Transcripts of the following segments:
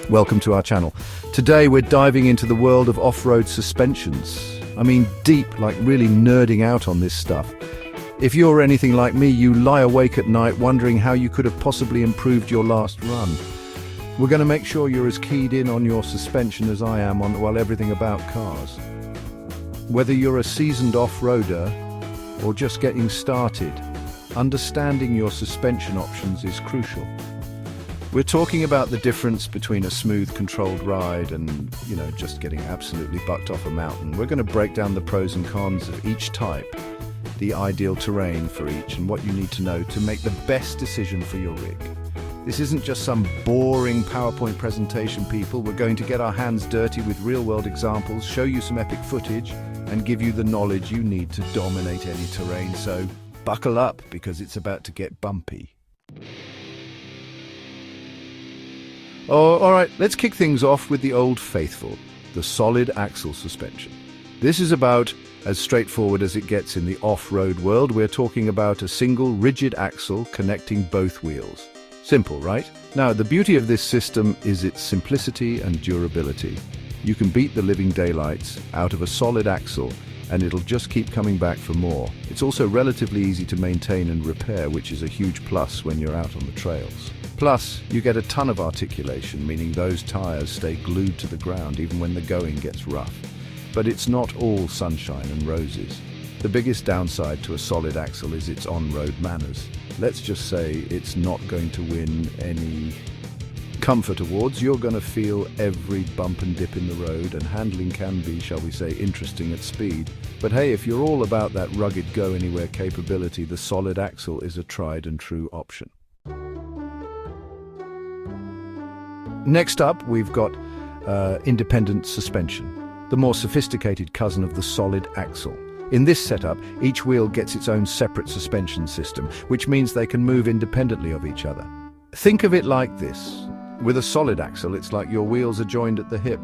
Welcome to our channel. Today we're diving into the world of off-road suspensions. I mean deep, like really nerding out on this stuff. If you're anything like me, you lie awake at night wondering how you could have possibly improved your last run. We're going to make sure you're as keyed in on your suspension as I am on everything about cars. Whether you're a seasoned off-roader or just getting started, understanding your suspension options is crucial. We're talking about the difference between a smooth, controlled ride and, just getting absolutely bucked off a mountain. We're going to break down the pros and cons of each type, the ideal terrain for each, and what you need to know to make the best decision for your rig. This isn't just some boring PowerPoint presentation, people. We're going to get our hands dirty with real-world examples, show you some epic footage, and give you the knowledge you need to dominate any terrain. So buckle up, because it's about to get bumpy. Oh, all right, let's kick things off with the old faithful, the solid axle suspension. This is about as straightforward as it gets in the off-road world. We're talking about a single rigid axle connecting both wheels. Simple, right? Now, the beauty of this system is its simplicity and durability. You can beat the living daylights out of a solid axle and it'll just keep coming back for more. It's also relatively easy to maintain and repair, which is a huge plus when you're out on the trails. Plus, you get a ton of articulation, meaning those tires stay glued to the ground even when the going gets rough. But it's not all sunshine and roses. The biggest downside to a solid axle is its on-road manners. Let's just say it's not going to win any comfort awards. You're going to feel every bump and dip in the road, and handling can be, shall we say, interesting at speed. But hey, if you're all about that rugged go-anywhere capability, the solid axle is a tried and true option. Next up, we've got independent suspension, the more sophisticated cousin of the solid axle. In this setup, each wheel gets its own separate suspension system, which means they can move independently of each other. Think of it like this. With a solid axle, it's like your wheels are joined at the hip.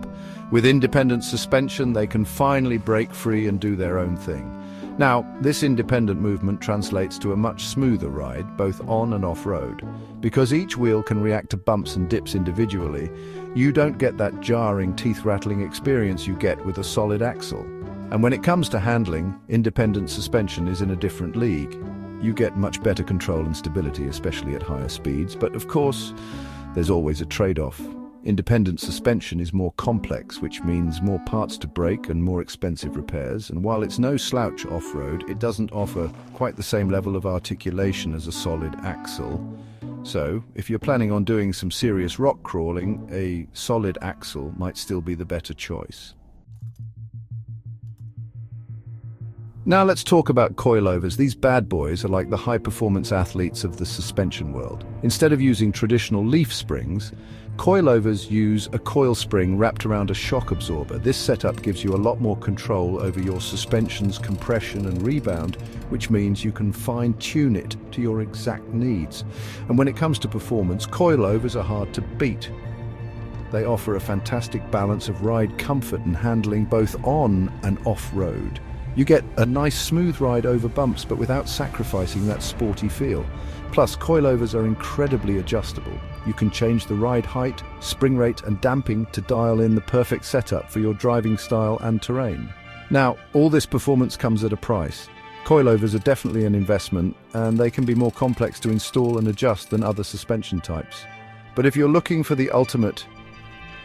With independent suspension, they can finally break free and do their own thing. Now, this independent movement translates to a much smoother ride, both on and off-road. Because each wheel can react to bumps and dips individually, you don't get that jarring, teeth-rattling experience you get with a solid axle. And when it comes to handling, independent suspension is in a different league. You get much better control and stability, especially at higher speeds, but of course, there's always a trade-off. Independent suspension is more complex, which means more parts to break and more expensive repairs. And while it's no slouch off-road, it doesn't offer quite the same level of articulation as a solid axle. So, if you're planning on doing some serious rock crawling, a solid axle might still be the better choice. Now let's talk about coilovers. These bad boys are like the high-performance athletes of the suspension world. Instead of using traditional leaf springs, coilovers use a coil spring wrapped around a shock absorber. This setup gives you a lot more control over your suspension's compression and rebound, which means you can fine-tune it to your exact needs. And when it comes to performance, coilovers are hard to beat. They offer a fantastic balance of ride comfort and handling both on and off-road. You get a nice smooth ride over bumps, but without sacrificing that sporty feel. Plus, coilovers are incredibly adjustable. You can change the ride height, spring rate, and damping to dial in the perfect setup for your driving style and terrain. Now, all this performance comes at a price. Coilovers are definitely an investment, and they can be more complex to install and adjust than other suspension types. But if you're looking for the ultimate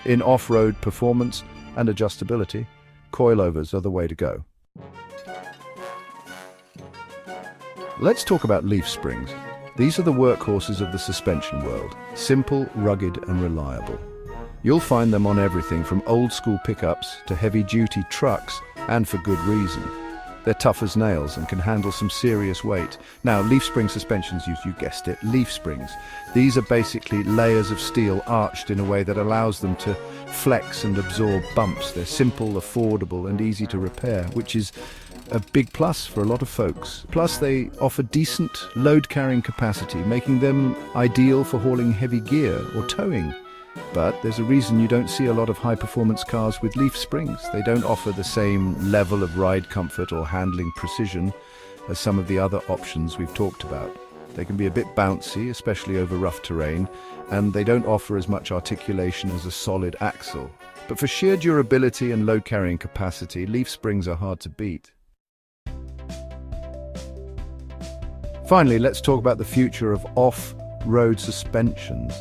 in off-road performance and adjustability, coilovers are the way to go. Let's talk about leaf springs. These are the workhorses of the suspension world. Simple, rugged, and reliable. You'll find them on everything from old-school pickups to heavy-duty trucks, and for good reason. They're tough as nails and can handle some serious weight. Now, leaf spring suspensions use, you guessed it, leaf springs. These are basically layers of steel arched in a way that allows them to flex and absorb bumps. They're simple, affordable, and easy to repair, which is a big plus for a lot of folks. Plus, they offer decent load-carrying capacity, making them ideal for hauling heavy gear or towing. But there's a reason you don't see a lot of high-performance cars with leaf springs. They don't offer the same level of ride comfort or handling precision as some of the other options we've talked about. They can be a bit bouncy, especially over rough terrain, and they don't offer as much articulation as a solid axle. But for sheer durability and load carrying capacity, leaf springs are hard to beat. Finally, let's talk about the future of off-road suspensions.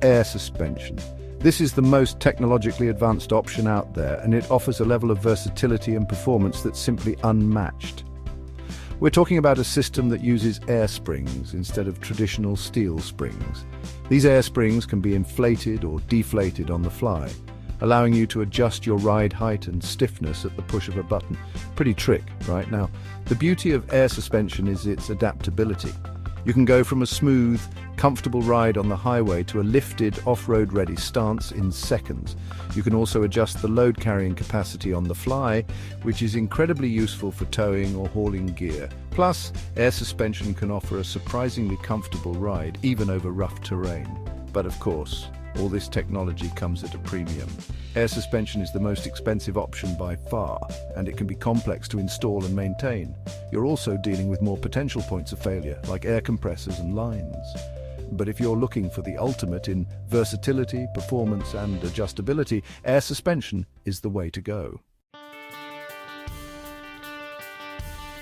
Air suspension. This is the most technologically advanced option out there, and it offers a level of versatility and performance that's simply unmatched. We're talking about a system that uses air springs instead of traditional steel springs. These air springs can be inflated or deflated on the fly, allowing you to adjust your ride height and stiffness at the push of a button. Pretty trick, right? Now, the beauty of air suspension is its adaptability. You can go from a smooth, comfortable ride on the highway to a lifted, off-road ready stance in seconds. You can also adjust the load carrying capacity on the fly, which is incredibly useful for towing or hauling gear. Plus, air suspension can offer a surprisingly comfortable ride, even over rough terrain. But of course, all this technology comes at a premium. Air suspension is the most expensive option by far, and it can be complex to install and maintain. You're also dealing with more potential points of failure, like air compressors and lines. But if you're looking for the ultimate in versatility, performance, and adjustability, air suspension is the way to go.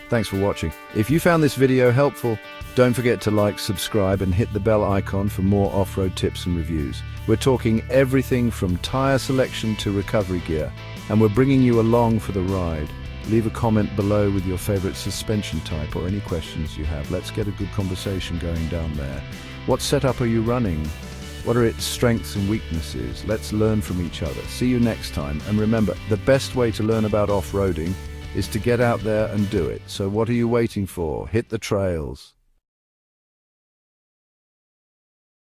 Thanks for watching. If you found this video helpful, don't forget to like, subscribe, and hit the bell icon for more off-road tips and reviews. We're talking everything from tire selection to recovery gear, and we're bringing you along for the ride. Leave a comment below with your favorite suspension type or any questions you have. Let's get a good conversation going down there. What setup are you running? What are its strengths and weaknesses? Let's learn from each other. See you next time. And remember, the best way to learn about off-roading is to get out there and do it. So what are you waiting for? Hit the trails.